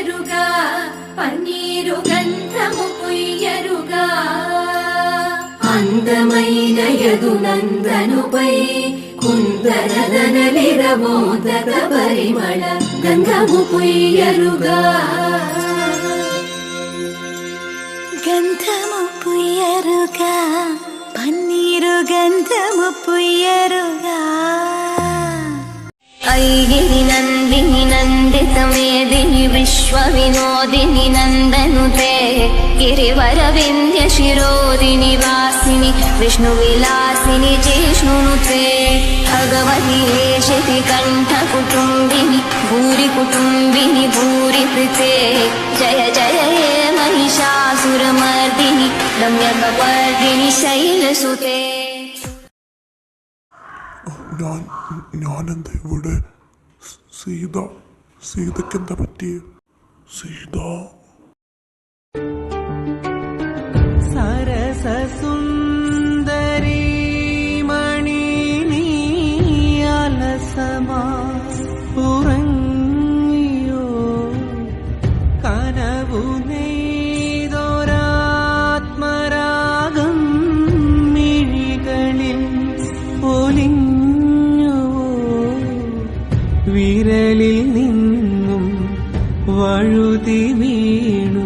పుయ్యరుగా పన్నీరు గంధము పుయ్యరుగా అందమైన యదునందనుపై కుందరదనలిరమోదక పరిమళ గంధము పుయ్యరుగా గంధము పుయ్యరుగా పన్నీరు గంధము పుయ్యరుగా ఐగిరి నందిని నందిత మేదిని విశ్వ వినోదిని నందనుతే గిరివర వింధ్య శిరోదిని వాసిని విష్ణు విలాసిని జిష్ణునుతే భగవతి శతి కంఠ కుటుంబిని భూరి కుటుంబిని భూరి ప్రీతే జయ జయ హే महिषासुरमर्दिनि रम्यकपर्दिनि शैलसुते ഞാനെന്താ ഇവിടെ? സീതയ്ക്കെന്താ പറ്റിയേ? സീത സരസസുന്ദരീ മണി നീ അലസമാ ഉറങ്ങിയോ കനവു നെയ്തൊരാത്മരാഗം മിഴികളിൽ ഒലിഞ്ഞുവോ വിരലിൽ നിന്നും വഴുതി വീണു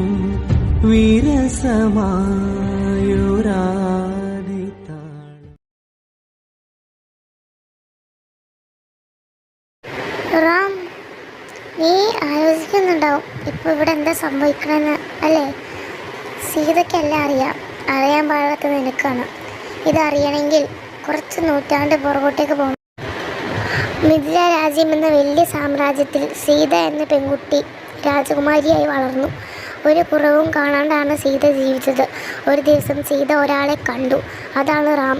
റാം, നീ ആലോചിക്കുന്നുണ്ടാവും ഇപ്പോൾ ഇവിടെ എന്താ സംഭവിക്കണമെന്ന് അല്ലേ? സീതയ്ക്കെല്ലാം അറിയാൻ പാടാത്ത നിനക്കാണ്. ഇതറിയണമെങ്കിൽ കുറച്ച് നൂറ്റാണ്ട് പുറകോട്ടേക്ക് പോകണം. മിഥില രാജ്യം എന്ന വലിയ സാമ്രാജ്യത്തിൽ സീത എന്ന പെൺകുട്ടി രാജകുമാരിയായി വളർന്നു. ഒരു കുറവും കാണാണ്ടാണ് സീത ജീവിച്ചത്. ഒരു ദിവസം സീത ഒരാളെ കണ്ടു. അതാണ് റാം.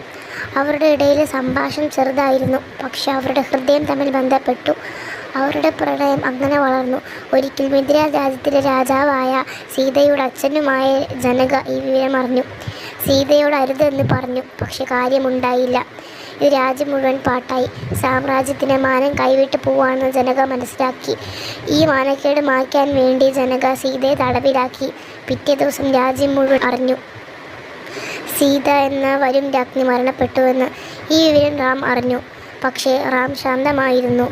അവരുടെ ഇടയിലെ സംഭാഷണം ചെറുതായിരുന്നു, പക്ഷെ അവരുടെ ഹൃദയം തമ്മിൽ ബന്ധപ്പെട്ടു. അവരുടെ പ്രണയം അങ്ങനെ വളർന്നു. ഒരിക്കൽ മിഥില രാജ്യത്തിലെ രാജാവായ സീതയുടെ അച്ഛനുമായ ജനക ഈ വിവരം അറിഞ്ഞു. സീതയോട് അരുതെന്ന് പറഞ്ഞു, പക്ഷെ കാര്യമുണ്ടായില്ല. ഇത് രാജ്യം മുഴുവൻ പാട്ടായി. സാമ്രാജ്യത്തിൻ്റെ മാനം കൈവിട്ട് പോവാണെന്ന് ജനക മനസ്സിലാക്കി. ഈ മാനക്കേട് മായ്ക്കാൻ വേണ്ടി ജനക സീതയെ തടവിലാക്കി. പിറ്റേ ദിവസം രാജ്യം മുഴുവൻ അറിഞ്ഞു സീത എന്ന വരും രാജ്ഞി മരണപ്പെട്ടുവെന്ന്. ഈ വിവരം റാം അറിഞ്ഞു. പക്ഷേ റാം ശാന്തമായിരുന്നു.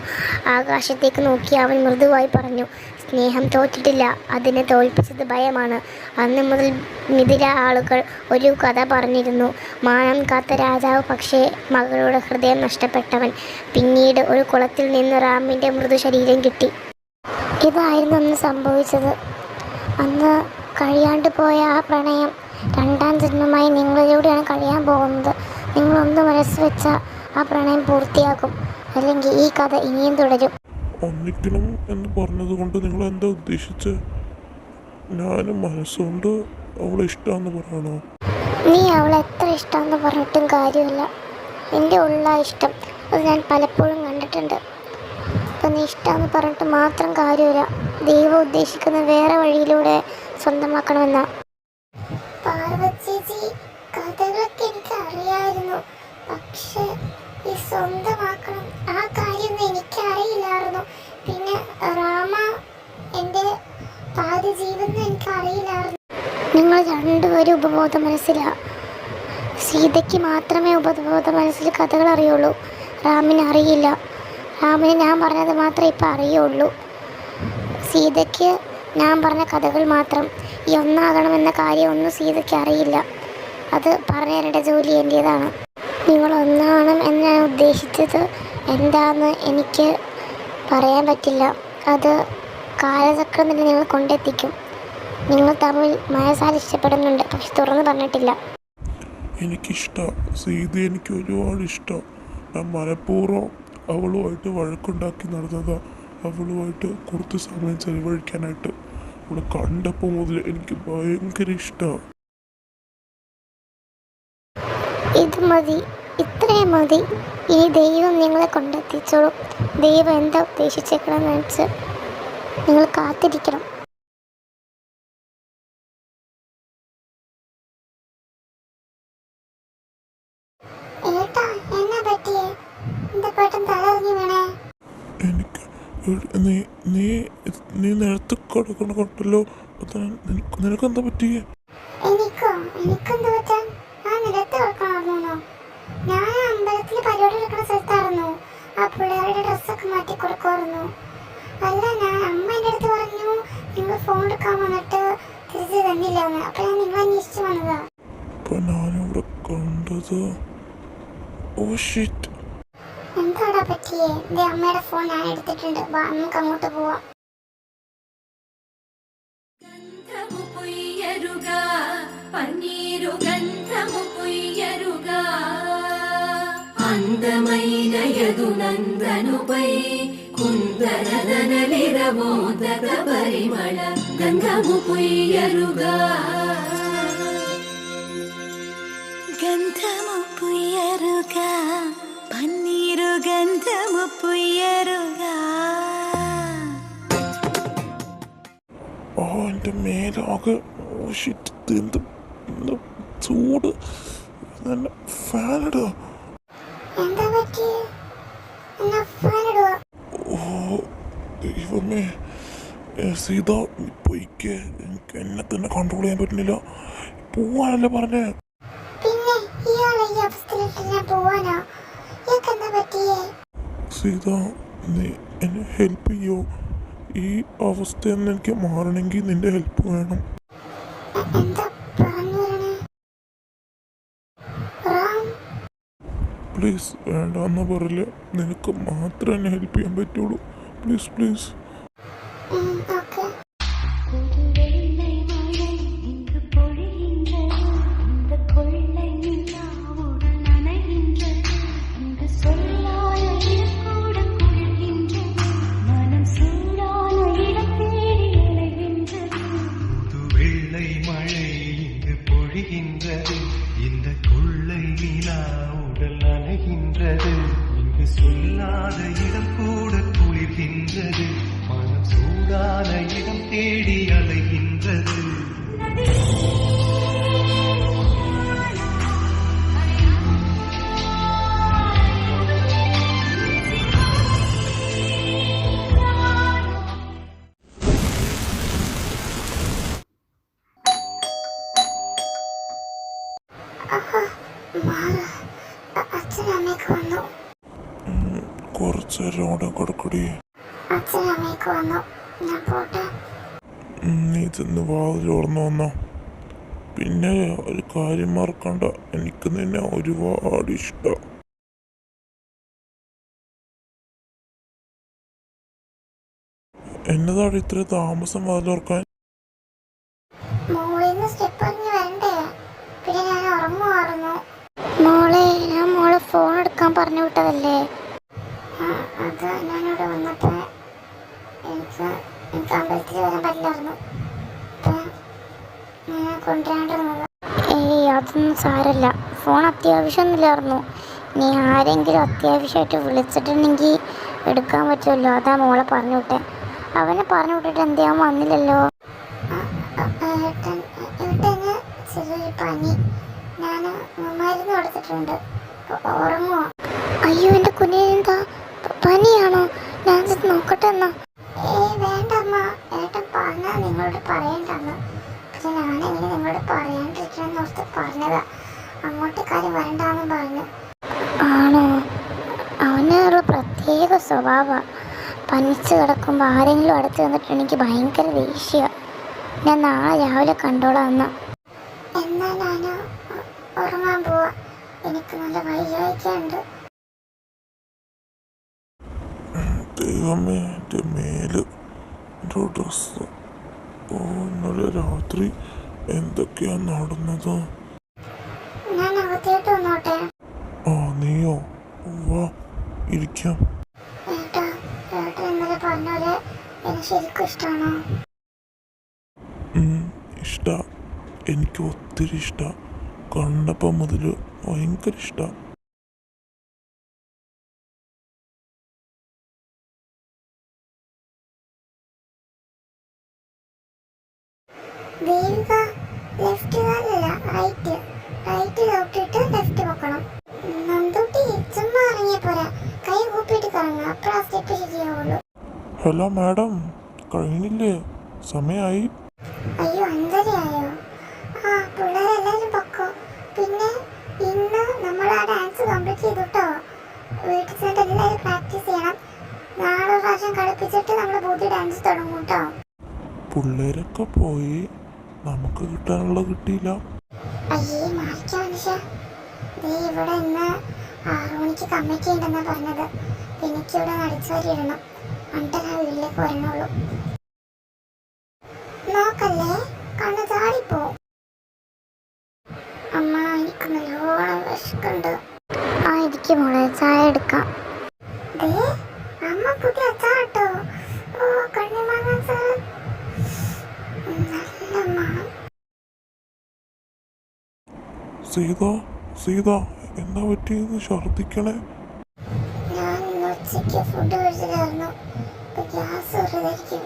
ആകാശത്തേക്ക് നോക്കി അവൻ മൃദുവായി പറഞ്ഞു, സ്നേഹം തോറ്റിട്ടില്ല, അതിനെ തോൽപ്പിച്ചത് ഭയമാണ്. അന്ന് മുതൽ മിഥില ആളുകൾ ഒരു കഥ പറഞ്ഞിരുന്നു. മാനം കാത്ത രാജാവ്, പക്ഷേ മകളുടെ ഹൃദയം നഷ്ടപ്പെട്ടവൻ. പിന്നീട് ഒരു കുളത്തിൽ നിന്ന് റാമിൻ്റെ മൃദുശരീരം കിട്ടി. ഇതായിരുന്നു അന്ന് സംഭവിച്ചത്. അന്ന് കഴിയാണ്ട് പോയ ആ പ്രണയം രണ്ടാം ജന്മമായി നിങ്ങളിലൂടെയാണ് കഴിയാൻ പോകുന്നത്. നിങ്ങളൊന്ന് മനസ്സ് വെച്ചാൽ ആ പ്രണയം പൂർത്തിയാക്കും, അല്ലെങ്കിൽ ഈ കഥ ഇനിയും തുടരും. ഒന്നിക്കണം എന്ന് പറഞ്ഞത് കൊണ്ട് നിങ്ങൾ എന്താ ഉദ്ദേശിച്ചത്? ഞാനും മനസ്സുകൊണ്ട് അവളെ ഇഷ്ടമാണെന്ന് പറയണോ? നീ അവളെ എത്ര ഇഷ്ടമാണെന്ന് പറഞ്ഞിട്ടും കാര്യമില്ല. എൻ്റെ ഉള്ള ഇഷ്ടം അത് ഞാൻ പലപ്പോഴും കണ്ടിട്ടുണ്ട്. അപ്പം നീ ഇഷ്ടമാണെന്ന് പറഞ്ഞിട്ട് മാത്രം കാര്യമില്ല. ദൈവം ഉദ്ദേശിക്കുന്ന വേറെ വഴിയിലൂടെ സ്വന്തമാക്കണമെന്നാ. പാർവതി, കഥകളൊക്കെ എനിക്ക് അറിയാമായിരുന്നു, പക്ഷേ ഈ സ്വന്തമാക്കണം ആ കാര്യമൊന്നും എനിക്കറിയില്ലായിരുന്നു. പിന്നെ റാമ എൻ്റെ പാതി ജീവനൊന്നും എനിക്കറിയില്ലായിരുന്നു. നിങ്ങൾ രണ്ടുപേരും ഉപബോധ മനസ്സിലാണ്. സീതയ്ക്ക് മാത്രമേ ഉപബോധ മനസ്സിൽ കഥകൾ അറിയുള്ളൂ. റാമിന് അറിയില്ല. റാമിന് ഞാൻ പറഞ്ഞത് മാത്രമേ ഇപ്പം അറിയുള്ളൂ. സീതയ്ക്ക് ഞാൻ പറഞ്ഞ കഥകൾ മാത്രം. ഈ ഒന്നാകണമെന്ന കാര്യമൊന്നും സീതയ്ക്ക് അറിയില്ല. അത് പറഞ്ഞു തരേണ്ട ജോലി എൻ്റേതാണ്. നിങ്ങൾ ഒന്നാകണം എന്ന് ഞാൻ ഉദ്ദേശിച്ചത് എന്താണെന്ന് എനിക്ക് പറയാൻ പറ്റില്ല. അത് കാലചക്രം തന്നെ നിങ്ങൾ കൊണ്ടെത്തിക്കും. നിങ്ങൾ തമ്മിൽ മനസ്സാൽ ഇഷ്ടപ്പെടുന്നുണ്ട്, പക്ഷെ തുറന്ന് പറഞ്ഞിട്ടില്ല. എനിക്കിഷ്ടം സീത, എനിക്ക് ഒരുപാട് ഇഷ്ടം. ഞാൻ മനഃപൂർവ്വം അവളുമായിട്ട് വഴക്കുണ്ടാക്കി നടന്നതാ. അവളുമായിട്ട് കുറച്ച് സമയം ചെലവഴിക്കാനായിട്ട്. അവളെ കണ്ടപ്പോൾ മുതൽ എനിക്ക് ഭയങ്കര ഇഷ്ടമാണ്. ഇത് മതി, ഇത്രയും മതി. ഇനി ദൈവം നിങ്ങളെ കൊണ്ടെത്തിച്ചോളും. ദൈവം എന്താ ഉദ്ദേശിച്ചേക്കണമെന്ന് വെച്ച് നിങ്ങൾ കാത്തിരിക്കണം. നീ നീ നീ നേരത്തെ കിടക്കണ കണ്ടല്ലോ. നിനക്കെന്താ പറ്റിയേ? എനിക്കെന്ത് പറ്റാൻ? ആ നിലത്ത് കിടക്കണമായിരുന്നോ? ഞാൻ അമ്പലത്തിൽ പരിപാടി എടുക്കുന്ന സ്ഥലത്തായിരുന്നു. ആ പിള്ളേരുടെ ഡ്രസ്സൊക്കെ മാറ്റി കൊടുക്കുമായിരുന്നു. അല്ല, അമ്മ എൻ്റെ അടുത്ത് പറഞ്ഞു നിങ്ങൾ ഫോൺ എടുക്കാൻ വന്നിട്ട് തിരിച്ച് തന്നില്ലാന്ന്. അപ്പൊ ഞാൻ നിങ്ങളെ അന്വേഷിച്ചു വന്നതാ. ഞാനിവിടെ കണ്ടത്. Oh shit. എന്താടാ പറ്റിയേ? എന്റെ അമ്മയുടെ ഫോൺ ഞാൻ എടുത്തിട്ടുണ്ട്. വാ, നമുക്ക് അങ്ങോട്ട് പോവാം. ഗന്ധമു പൊയ്യരുക പന്നീരു ഗന്ധము పొయ్యరుగా అందమైన యదునందనుపై కుందరదనలిరమోదక పరిమళ గంధము పొయ్యరుగా గంధము పుయ్యరుగా పన్నీరు గంధము పుయ్యరుగా. ഓ എൻ്റെ മേലാകെ. Oh shit. എന്ത് ചൂട്. ഫാൻ ഇടുക. എന്താ പറ്റിയേ? എന്നാ ഫാൻ ഇടുക. ഓ ദൈവമേ. സീത നീ പൊയ്ക്ക്. എനിക്ക് എന്നെ തന്നെ കൺട്രോൾ ചെയ്യാൻ പറ്റുന്നില്ല. പോവാനല്ലേ പറഞ്ഞേ? പിന്നെ ഇയാളെ ഈ അവസ്ഥയിലിട്ട് ഞാൻ പോവാനോ? ഇയാൾക്ക് എന്താ പറ്റിയേ? സീത നീ എന്നെ ഹെൽപ്പ് ചെയ്യോ? ഈ അവസ്ഥയിൽ നിന്ന് എനിക്ക് മാറണമെങ്കിൽ നിന്റെ ഹെൽപ്പ് വേണം. എന്താ പറഞ്ഞു വരണേ? റാം, പ്ലീസ് വേണ്ട എന്ന് പറയില്ല. നിനക്ക് മാത്രമേ എന്നെ ഹെൽപ്പ് ചെയ്യാൻ പറ്റുള്ളൂ. Please please. ഓക്കെ. ஒரு வெள்ளை மழை இங்கு பொழிகின்றது, இந்த கொள்ளை நிலாவுடன் நனைகின்றது, இங்கு சொல்லாத இடம் கூட குளிர்கின்றது, மனம் சூடான இடம் தேடி அலைகின்றது. புது வெள்ளை மழை இங்கு பொழிகின்றது, இந்த கொள்ளை நிலா உடல் நனைகின்றது, இங்கு சொல்லாத இடம் கூட குளிர்கின்றது, மனம் சூடான இடம் தேடி அலைகின்றது. അച്ഛനമ്മയ്ക്ക് വന്നു. കുറച്ച് നേരം അവിടെ കിടക്കടി. അച്ഛനമ്മയ്ക്ക് വന്നു. ഞാൻ പോട്ടെ. നീ ചെന്ന് വാതിൽ തുറന്നു വന്നോ. പിന്നെ ഒരു കാര്യം മറക്കണ്ട, എനിക്ക് നിന്നെ ഒരുപാട് ഇഷ്ടം. എന്നതാണ് ഇത്ര താമസം വാതിൽ തുറക്കാൻ? മോളിന്ന് സ്റ്റെപ്പ് ഇറങ്ങി വരണ്ടേ? പിന്നെ ഞാൻ ഉറങ്ങുമായിരുന്നു. മോളെ, ഞാൻ മോളെ ഫോൺ എടുക്കാൻ പറഞ്ഞു വിട്ടതല്ലേ? അത് ഞാനിവിടെ വന്നപ്പോ എനിക്ക് അമ്പലത്തിൽ വരാൻ പറ്റില്ലായിരുന്നു. ഞാൻ കൊണ്ടുവരേണ്ടിരുന്നത്. ഏയ്, അതൊന്നും സാരല്ല. ഫോൺ അത്യാവശ്യമൊന്നുമില്ലായിരുന്നു. നീ ആരെങ്കിലും അത്യാവശ്യമായിട്ട് വിളിച്ചിട്ടുണ്ടെങ്കിൽ എടുക്കാൻ പറ്റുമല്ലോ. അതാ മോളെ പറഞ്ഞു വിട്ടെ. അവനെ പറഞ്ഞു വിട്ടിട്ട് എന്തെയാൻ വന്നില്ലല്ലോ. ഏട്ടന് ചെറിയൊരു പനി. ഞാൻ മരുന്ന് കൊടുത്തിട്ടുണ്ട്. ഉറങ്ങുമോ? അയ്യോ, എൻ്റെ കുഞ്ഞിനെന്താ പനിയാണോ? ഞാൻ നോക്കട്ടെ എന്നാ. വേണ്ടമ്മ, ഏട്ടൻ പറഞ്ഞാ നിങ്ങളോട് പറയണ്ടെന്ന്. പക്ഷെ ഞാനെങ്ങനെ നിങ്ങളോട് പറയാണ്ടിരിക്കണമെന്ന് ഓർത്ത് പറഞ്ഞതാ. അങ്ങോട്ട് കാര്യം വരണ്ടാന്നും പറഞ്ഞു. ആണോ? അവനൊരു പ്രത്യേക സ്വഭാവമാണ്. പനിച്ച് കിടക്കുമ്പോൾ ആരെങ്കിലും അടുത്ത് വന്നിട്ടുണ്ടെങ്കിൽ ഭയങ്കര ദേഷ്യമാണ്. ഞാൻ നാളെ രാവിലെ കണ്ടോളാം എന്നാ. എന്നാൽ ഞാൻ ഉറങ്ങാൻ പോവാ. എനിക്ക് നല്ല വയ്യായ്ക്കുണ്ട്. ദൈവമേ, എൻ്റെ മേല്, എൻ്റെ ഡ്രസ്സ്. ഓ, ഇന്നലെ രാത്രി എന്തൊക്കെയാ നടന്നത്? ഞാൻ അകത്തേട്ട് വന്നോട്ടെ? ആ, നീയോ? വാ, ഇരിക്കാം. ഏട്ടാ, ഏട്ടൻ ഇന്നലെ പറഞ്ഞ പോലെ എന്നെ ശരിക്കും ഇഷ്ടമാണോ? ഇഷ്ട. എനിക്ക് ഒത്തിരി ഇഷ്ട. കണ്ടപ്പം മുതൽ ഭയങ്കര ഇഷ്ട. ദേവിക, ലെഫ്റ്റ് കാലല്ല, റൈറ്റ്. റൈറ്റ് ഔട്ടിട്ട് ലെഫ്റ്റ് പൊക്കണം. നന്ദൂട്ടി, ചുമ്മാ ഇറങ്ങിയ പോരാ. കൈ കൂപ്പിയിട്ട് കറങ്ങുക. അപ്പോഴാ സ്റ്റെപ്പ് ശരിയാവുള്ളൂ. ഹലോ മാഡം, കഴിഞ്ഞില്ലേ? സമയമായി. അയ്യോ അഞ്ചരയായോ? ആ പിള്ളേരെല്ലാരും പൊക്കോ. പിന്നെ ഇന്ന് നമ്മൾ ആ ഡാൻസ് കംപ്ലീറ്റ് ചെയ്തു കേട്ടോ. വീട്ടിൽ ചെന്നിട്ട് എല്ലാവരും പ്രാക്ടീസ് ചെയ്യണം. നാളെ ഒരു പ്രാവശ്യം കളിപ്പിച്ചിട്ട് നമ്മൾ പുതിയ ഡാൻസ് തുടങ്ങും കേട്ടോ. പിള്ളേരൊക്കെ പോയി, നമുക്ക് കിട്ടാനുള്ള കിട്ടിയില്ല. അയ്യേ മാറിക്ക മനുഷ്യ. ദേ ഇവിടെ ഇന്ന് 6 മണിക്ക് കമ്മിറ്റി ഉണ്ടെന്നാ പറഞ്ഞത്. എനിക്കിവിടെ നടിച്ചു വരി ഇടണം. എന്നിട്ട് ഞാൻ വീട്ടിലേക്ക് വരണുള്ളൂ. നോക്കല്ലേ, കണ്ണ് ചാടിപ്പോ. അമ്മ എനിക്ക് നല്ലോണം വിശക്കുണ്ട്. ആ ഇരിക്കും മോളെ, ചായ എടുക്കാം. ദേ അമ്മ പുതിയ അച്ചാട്ടോ. ഓ കണ്ണിമാങ്ങ സാർ, നല്ല മണം. സീത എന്താ പറ്റിയെന്ന് ഛർദിക്കണേ? ഞാൻ ഇന്ന് ഉച്ചയ്ക്ക് ഫുഡ് കഴിച്ചിട്ടായിരുന്നു. ഇപ്പൊ ഗ്യാസ് വെറുതായിരിക്കും.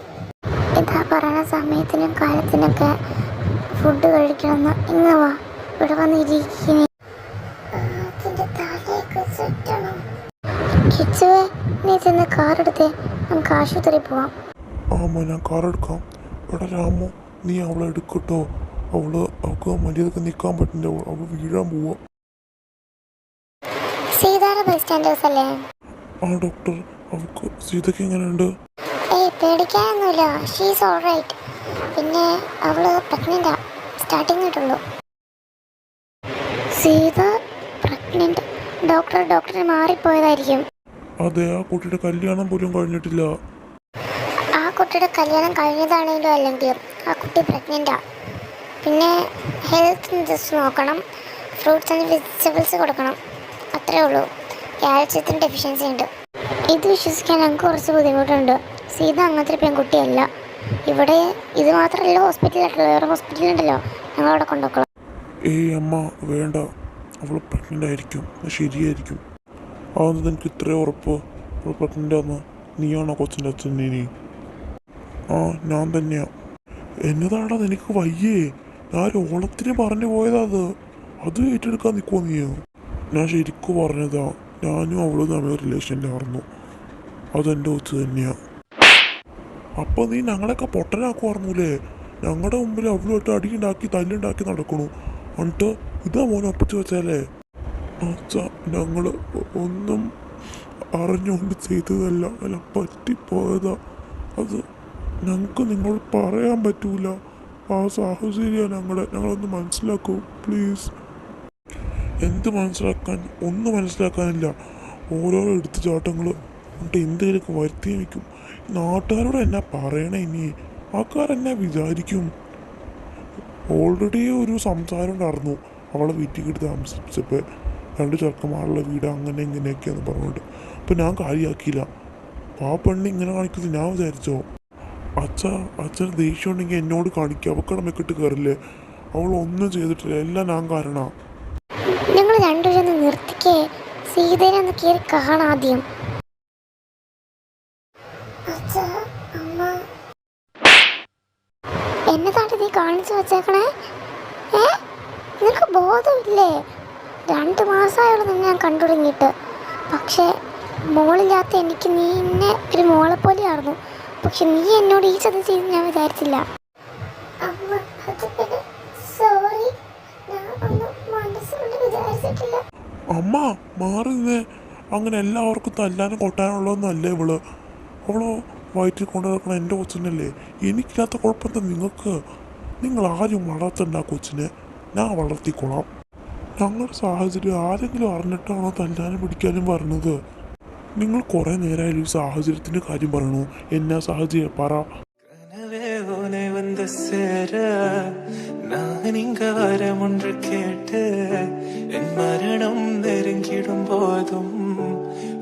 ഇതാ പറയുന്ന സമയത്തിനും കാലത്തിനൊക്കെ ഫുഡ് കഴിക്കണമെന്ന്. ഇങ്ങ് വാ, ഇവിടെ വന്നിരിക്കുന്നേ. അതിന്റെ തലയൊക്കെ ചുറ്റണം. കിച്ചുവേ, നീ ചെന്ന് കാർ എടുത്തേ, നമുക്ക് ആശുപത്രി പോവാം. ആമ്മ ഞാൻ കാർ എടുക്കാം. എടാ രാമു, നീ അവളെ എടുക്കട്ടോ. അവൾക്ക് മര്യാദക്ക് നിൽക്കാൻ പറ്റില്ല, അവൾ വീഴാൻ പോവാ. സീതയുടെ ബൈ സ്റ്റാൻഡേഴ്സ് അല്ലേ? ആ ഡോക്ടർ, അവൾക്ക് സീതയ്ക്ക് എങ്ങനെയുണ്ട്? ഏയ് പേടിക്കാനൊന്നുമില്ല, ഷീസ് ഓൾറൈറ്റ്. പിന്നെ അവള് പ്രഗ്നൻ്റാ, സ്റ്റാർട്ടിങ് ആയിട്ടുള്ളൂ. സീത പ്രഗ്നൻ്റ്? ഡോക്ടറെ മാറിപ്പോയതായിരിക്കും. അതെ, ആ കുട്ടിയുടെ കല്യാണം പോലും കഴിഞ്ഞിട്ടില്ല. ആ കുട്ടിയുടെ കല്യാണം കഴിഞ്ഞതാണെങ്കിലും അല്ലെങ്കിലും ആ കുട്ടി പ്രഗ്നൻ്റാ. പിന്നെ ഹെൽത്ത് ജസ്റ്റ് നോക്കണം, ഫ്രൂട്ട്സ് ആൻഡ് വെജിറ്റബിൾസ് കൊടുക്കണം, അത്രേ ഉള്ളൂ. കാൽസ്യത്തിന് ഡെഫിഷ്യൻസി ഉണ്ട്. ഇത് വിശ്വസിക്കാൻ ഞങ്ങൾക്ക് കുറച്ച് ബുദ്ധിമുട്ടുണ്ട്. സീത അങ്ങനത്തെ ഒരു പെൺകുട്ടിയല്ല. ഇവിടെ ഇത് മാത്രമല്ല, ഹോസ്പിറ്റലായിട്ടുള്ള വേറെ ഹോസ്പിറ്റലുണ്ടല്ലോ, ഞങ്ങളവിടെ കൊണ്ടുപോക്കണം. ഏയ് അമ്മ വേണ്ട, അവൾ പ്രഗ്നൻ്റ് ആയിരിക്കും, ശരിയായിരിക്കും. അതെന്താ എനിക്ക് ഇത്രയും ഉറപ്പ് അവൾ പ്രഗ്നൻ്റ് ആണെന്ന്? നീയാണോ കൊച്ചിൻ്റെ അച്ഛൻ? ഇനി ആ ഞാൻ തന്നെയാ. എന്നതാടാ നിനക്ക് വയ്യേ? ഞാൻ ഓളത്തിന് പറഞ്ഞു പോയതാ. അത് ഏറ്റെടുക്കാൻ നിൽക്കുമോ നീ? ഞാൻ ശരിക്കും പറഞ്ഞതാ, ഞാനും അവളും തമ്മിൽ റിലേഷനിലായിരുന്നു. അതെൻ്റെ കൊച്ച് തന്നെയാ. അപ്പോൾ നീ ഞങ്ങളൊക്കെ പൊട്ടനാക്കുമായിരുന്നൂലേ? ഞങ്ങളുടെ മുമ്പിൽ അവളുമായിട്ട് അടിയുണ്ടാക്കി തല്ലുണ്ടാക്കി നടക്കണു. എന്നിട്ട് ഇതാ മോനെ ഒപ്പിച്ച് വെച്ചാലേ? അച്ഛാ, ഞങ്ങൾ ഒന്നും അറിഞ്ഞുകൊണ്ട് ചെയ്തതല്ല, അല്ല പറ്റിപ്പോയതാ. അത് ഞങ്ങൾക്ക് നിങ്ങൾ പറയാൻ പറ്റൂല. ആ സാഹചര്യം ഞങ്ങളൊന്ന് മനസ്സിലാക്കൂ പ്ലീസ്. എന്ത് മനസ്സിലാക്കാൻ? ഒന്നും മനസ്സിലാക്കാനില്ല. ഓരോരോ എടുത്തുചാട്ടങ്ങൾ എന്നിട്ട് എന്തെങ്കിലുമൊക്കെ വരുത്തി വയ്ക്കും. നാട്ടുകാരോട് എന്നാ പറയണേ? ഇനി ആൾക്കാരെന്നാ വിചാരിക്കും? ഓൾറെഡി ഒരു സംസാരം ഉണ്ടായിരുന്നു അവളെ വീട്ടിൽ കിട്ടി താമസിച്ചപ്പോൾ, 2 ചെറുക്കന്മാരുള്ള വീട് അങ്ങനെ ഇങ്ങനെയൊക്കെയാന്ന് പറഞ്ഞുകൊണ്ട്. അപ്പം ഞാൻ കാര്യമാക്കിയില്ല. ആ പെണ്ണ് ഇങ്ങനെ കാണിക്കുന്നത് ഞാൻ വിചാരിച്ചോ? അച്ഛൻ ദേഷ്യം ഉണ്ടെങ്കിൽ എന്നോട് കാണിക്കുക, അവക്കടെ മെക്കിട്ട് കയറില്ലേ? അവൾ ഒന്നും ചെയ്തിട്ടില്ല, എല്ലാം ഞാൻ കാരണമാണ്. നിങ്ങൾ രണ്ടുപേരും നിർത്തിക്കേ, സീതേനെ ഒന്ന് കയറി കാണാദ്യം. എന്നതാണ് നീ കാണിച്ചു വച്ചേക്കണേ? നിനക്ക് ബോധമില്ലേ? 2 മാസമായുള്ളൂ നിന്നെ ഞാൻ കണ്ടു തുടങ്ങിയിട്ട്. പക്ഷേ മോളില്ലാത്ത എനിക്ക് നീ എന്നെ ഒരു മോളെ പോലെയായിരുന്നു. പക്ഷെ നീ എന്നോട് ഈ ചതി ചെയ്ത് ഞാൻ വിചാരിച്ചില്ല. അമ്മ മാറി നിന്നേ. അങ്ങനെ എല്ലാവർക്കും തല്ലാനും കൊട്ടാനുള്ളതൊന്നും അല്ലേ ഇവള്. അവളോ വയറ്റിൽ കൊണ്ടു നടക്കണം എൻ്റെ കൊച്ചിനല്ലേ. എനിക്കില്ലാത്ത കുഴപ്പമെന്താ നിങ്ങൾക്ക്? നിങ്ങൾ ആരും വളർത്തണ്ട കൊച്ചിനെ, ഞാൻ വളർത്തിക്കൊള്ളാം. ഞങ്ങളുടെ സാഹചര്യം ആരെങ്കിലും അറിഞ്ഞിട്ടാണോ തല്ലാനും പിടിക്കാനും പറഞ്ഞത്? നിങ്ങൾ കുറേ നേരമായാലും ഈ സാഹചര്യത്തിൻ്റെ കാര്യം പറയണു. എന്നാ സാഹചര്യം പറ. வந்து சேர நான் இங்க வரம் ஒன்று கேட்டு என் மரணம் நெருங்கிடும் போதும்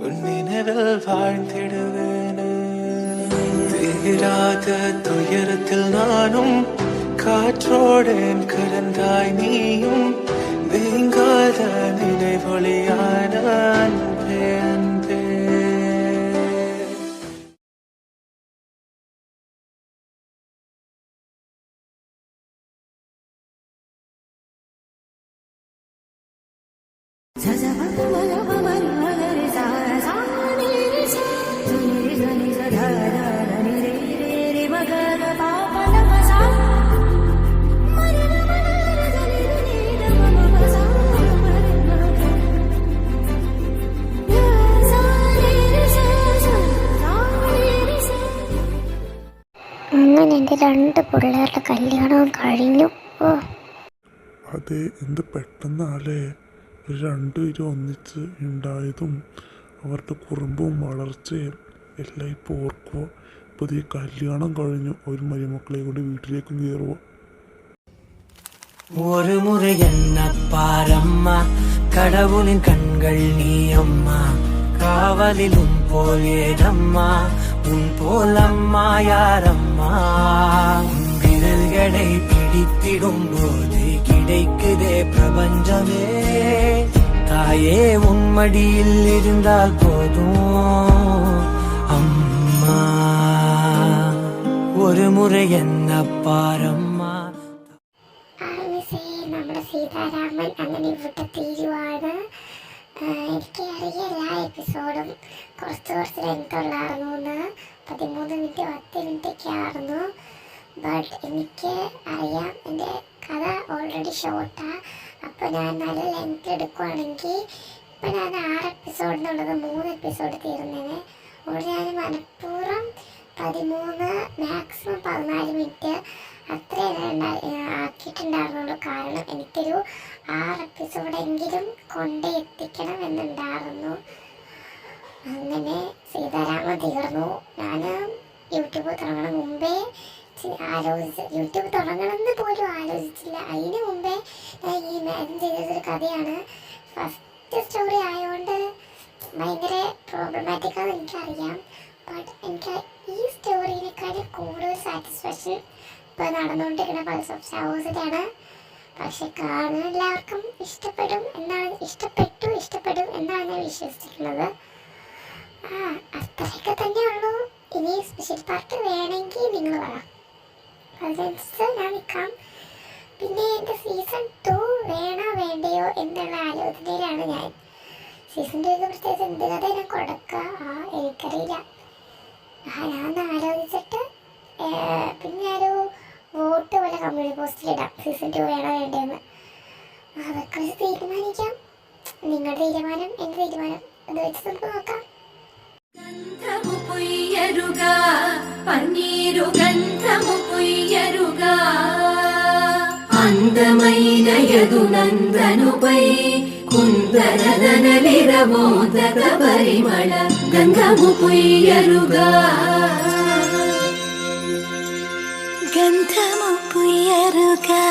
உன் நினைவில் வாழ்ந்திடுவேன். தீராத துயரத்தில் நானும் காற்றோடேன் கலந்தாய் நீயும் நீங்காத நினைவொளியான அன்பே அன்பே. sa sa sa ni sa ni sa ni sa da da അങ്ങനെ എൻ്റെ 2 പിള്ളേരുടെ കല്യാണവും കഴിഞ്ഞു. ഓ, അതെ, എന്ത് പെട്ടെന്നാലേ ഒരു രണ്ടുപേരും ഒന്നിച്ച് ഉണ്ടായതും അവരുടെ കുറുമ്പും വളർച്ചയും എല്ലാം ഇപ്പോൾ ഓർക്കുക. ഇപ്പോൾ ഈ കല്യാണം കഴിഞ്ഞു, ഒരു മരുമക്കളെ കൂടി വീട്ടിലേക്കും കയറുക. ஒரு முறை என்ன பாரம்மா, கடவுளின் கண்கள் நீ அம்மா, காவலிலும் போல் ஏதம்மா, உன் போல் அம்மா யாரம்மா, உன் விரல்களை பிடித்திடும் போது கிடைக்குதே பிரபஞ்சமே, தாயே உன் மடியில் இருந்தால் போதும் அம்மா, ஒரு முறை என்ன பாரம்மா. നമ്മുടെ സീതാരാമൻ അങ്ങനെ ഇവിടെ തീരുവാണ്. എനിക്ക് അറിയില്ല എപ്പിസോഡും കുറച്ച് ലെങ്തുള്ളായിരുന്നു. 13 മിനിറ്റ് 10 മിനിറ്റൊക്കെ ആയിരുന്നു. ബട്ട് എനിക്ക് അറിയാം എൻ്റെ കഥ ഓൾറെഡി ഷോർട്ടാണ്. അപ്പോൾ ഞാൻ നല്ല ലെങ്ത് എടുക്കുവാണെങ്കിൽ ഇപ്പം ഞാൻ 6 എപ്പിസോഡിനുള്ളത് 3 എപ്പിസോഡ് തീർന്നേനെ. അതുകൊണ്ട് ഞാൻ മനഃപൂർവ്വം 13 മാക്സിമം 14 മിനിറ്റ് അത്രേ ആക്കിയിട്ടുണ്ടായിരുന്നുള്ളൂ. കാരണം എനിക്കൊരു 6 എപ്പിസോഡെങ്കിലും കൊണ്ടേ എത്തിക്കണം എന്നുണ്ടായിരുന്നു. അങ്ങനെ സീതാരാമൻ തീർന്നു. ഞാൻ യൂട്യൂബ് തുടങ്ങണം മുമ്പേ യൂട്യൂബ് തുടങ്ങണമെന്ന് പോലും ആലോചിച്ചില്ല. അതിന് മുമ്പേ ഞാൻ ഈ ഇമാജിൻ ചെയ്തൊരു കഥയാണ്. ഫസ്റ്റ് സ്റ്റോറി ആയതുകൊണ്ട് ഭയങ്കര പ്രോബ്ലമാറ്റിക്കാണെന്ന് എനിക്കറിയാം. ബട്ട് എനിക്ക് ഈ സ്റ്റോറിനേക്കാളും കൂടുതൽ സാറ്റിസ്ഫാക്ഷൻ ഇപ്പോൾ നടന്നുകൊണ്ടിരിക്കുന്ന പൾസ് ഓഫ് സ്റ്റാർസിലാണ്. പക്ഷെ കാണുന്ന എല്ലാവർക്കും ഇഷ്ടപ്പെടും എന്നാണ് ഞാൻ വിശ്വസിക്കുന്നത്. അത്രയൊക്കെ തന്നെ ഉള്ളൂ. ഇനി സ്പെഷ്യൽ പാർട്ട് വേണമെങ്കിൽ നിങ്ങൾ പറയാം, അതനുസരിച്ച് ഞാൻ നിൽക്കാം. പിന്നെ എൻ്റെ സീസൺ 2 വേണോ വേണ്ടയോ എന്നുള്ള ആലോചനയിലാണ് ഞാൻ. സീസൺ 2 പ്രത്യേകിച്ച് എന്ത് കഥ ഞാൻ കൊടുക്കുക എനിക്കറിയില്ല. ഞാൻ ആലോചിച്ചിട്ട് പിന്നെ ഞാനൊരു വോട്ട് പോലെ കമ്മ്യൂണിറ്റി പോസ്റ്റിലിടാം സീസൺ 2 വേണോ വേണ്ടതെന്ന്. അതൊക്കെ വെച്ച് തീരുമാനിക്കാം. നിങ്ങളുടെ തീരുമാനം എൻ്റെ തീരുമാനം അത് വെച്ച് നമുക്ക് നോക്കാം. ഗന്ധമു പൊയ്യരുക പന്നീരു ഗന്ധമു పొయ్యరుగ అందమైనయదు నందనుపై కుందరదనలిరమోదక పరిమళ గంధము పొయ్యరుగా గంధము పొయ్యరుగా